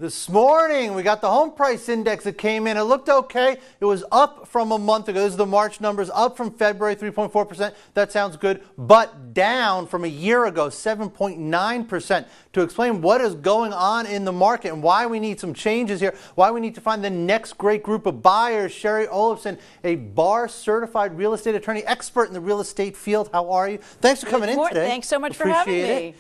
This morning, we got the home price index that came in. It looked okay. It was up from a month ago. This is the March numbers, up from February, 3.4%. That sounds good, but down from a year ago, 7.9%. To explain what is going on in the market and why we need some changes here, why we need to find the next great group of buyers, Sherry Olafson, a bar-certified real estate attorney, expert in the real estate field. How are you? Thanks for coming in today. Thanks so much for having me.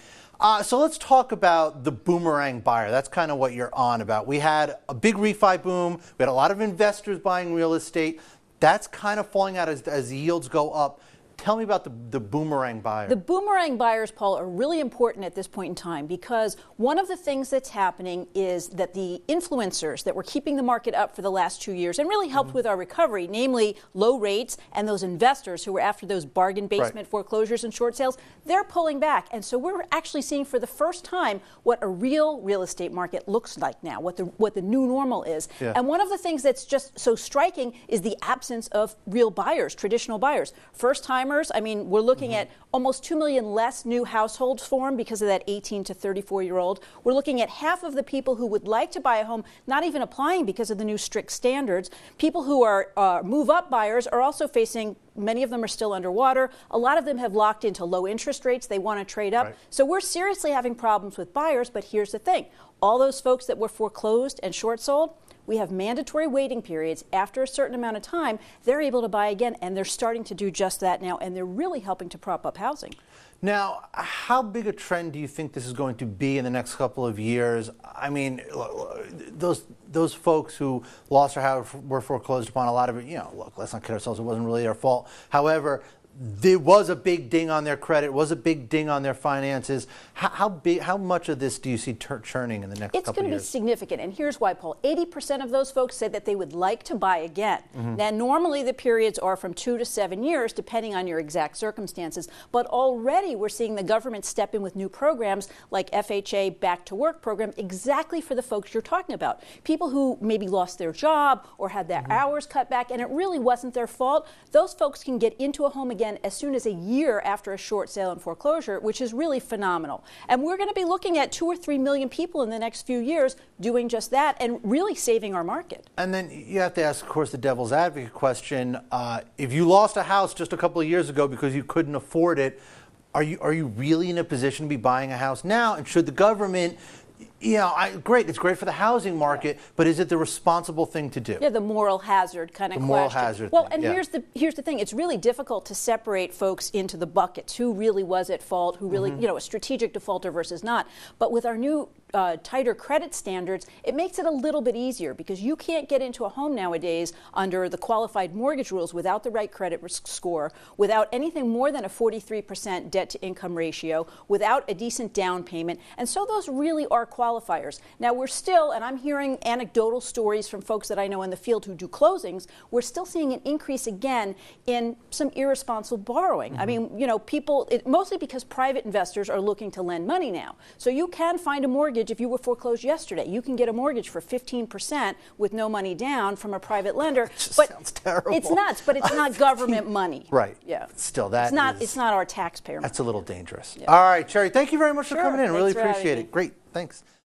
So let's talk about the boomerang buyer. That's kind of what you're on about. We had a big refi boom. We had a lot of investors buying real estate. That's kind of falling out as the yields go up. Tell me about the boomerang buyer. The boomerang buyers, Paul, are really important at this point in time because one of the things that's happening is that the influencers that were keeping the market up for the last 2 years and really helped with our recovery, namely low rates and those investors who were after those bargain basement foreclosures and short sales, they're pulling back. And so we're actually seeing for the first time what a real estate market looks like now, what the new normal is. Yeah. And one of the things that's just so striking is the absence of real buyers, traditional buyers. First time, I mean, we're looking at almost 2 million less new households formed because of that 18 to 34-year-old. We're looking at half of the people who would like to buy a home not even applying because of the new strict standards. People who are move-up buyers are also facing, many of them are still underwater. A lot of them have locked into low interest rates. They want to trade up. Right. So we're seriously having problems with buyers, but here's the thing. All those folks that were foreclosed and short sold, we have mandatory waiting periods. After a certain amount of time, they're able to buy again, and they're starting to do just that now, and they're really helping to prop up housing. Now, how big a trend do you think this is going to be in the next couple of years? I mean, those folks who lost their house were foreclosed upon, a lot of it, look, let's not kid ourselves, it wasn't really their fault. However, there was a big ding on their credit, was a big ding on their finances. How much of this do you see churning in the next couple of years? It's going to be significant, and here's why, Paul. 80% of those folks said that they would like to buy again. Now, normally the periods are from 2 to 7 years, depending on your exact circumstances, but already we're seeing the government step in with new programs like FHA Back to Work program exactly for the folks you're talking about. People who maybe lost their job or had their hours cut back, and it really wasn't their fault. Those folks can get into a home again as soon as a year after a short sale and foreclosure, which is really phenomenal. And we're going to be looking at 2 or 3 million people in the next few years doing just that and really saving our market. And then you have to ask, of course, the devil's advocate question. If you lost a house just a couple of years ago because you couldn't afford it, are you really in a position to be buying a house now? And should the government... great. It's great for the housing market, but is it the responsible thing to do? Yeah, the moral hazard kind of question. The moral hazard. Well, and here's the thing. It's really difficult to separate folks into the buckets. Who really was at fault? Who really, a strategic defaulter versus not. But with our new tighter credit standards, it makes it a little bit easier because you can't get into a home nowadays under the qualified mortgage rules without the right credit risk score, without anything more than a 43% debt-to-income ratio, without a decent down payment. And so those really are qualifiers. Now we're still, and I'm hearing anecdotal stories from folks that I know in the field who do closings, we're still seeing an increase again in some irresponsible borrowing. I mean, people, mostly because private investors are looking to lend money now. So you can find a mortgage if you were foreclosed yesterday. You can get a mortgage for 15% with no money down from a private lender. But sounds terrible. It's nuts, but it's not government money. Right. Yeah. Still, it's not our taxpayer money. That's a little dangerous. Yeah. All right, Sherry, thank you very much for coming in. Really appreciate it. Great. Thanks.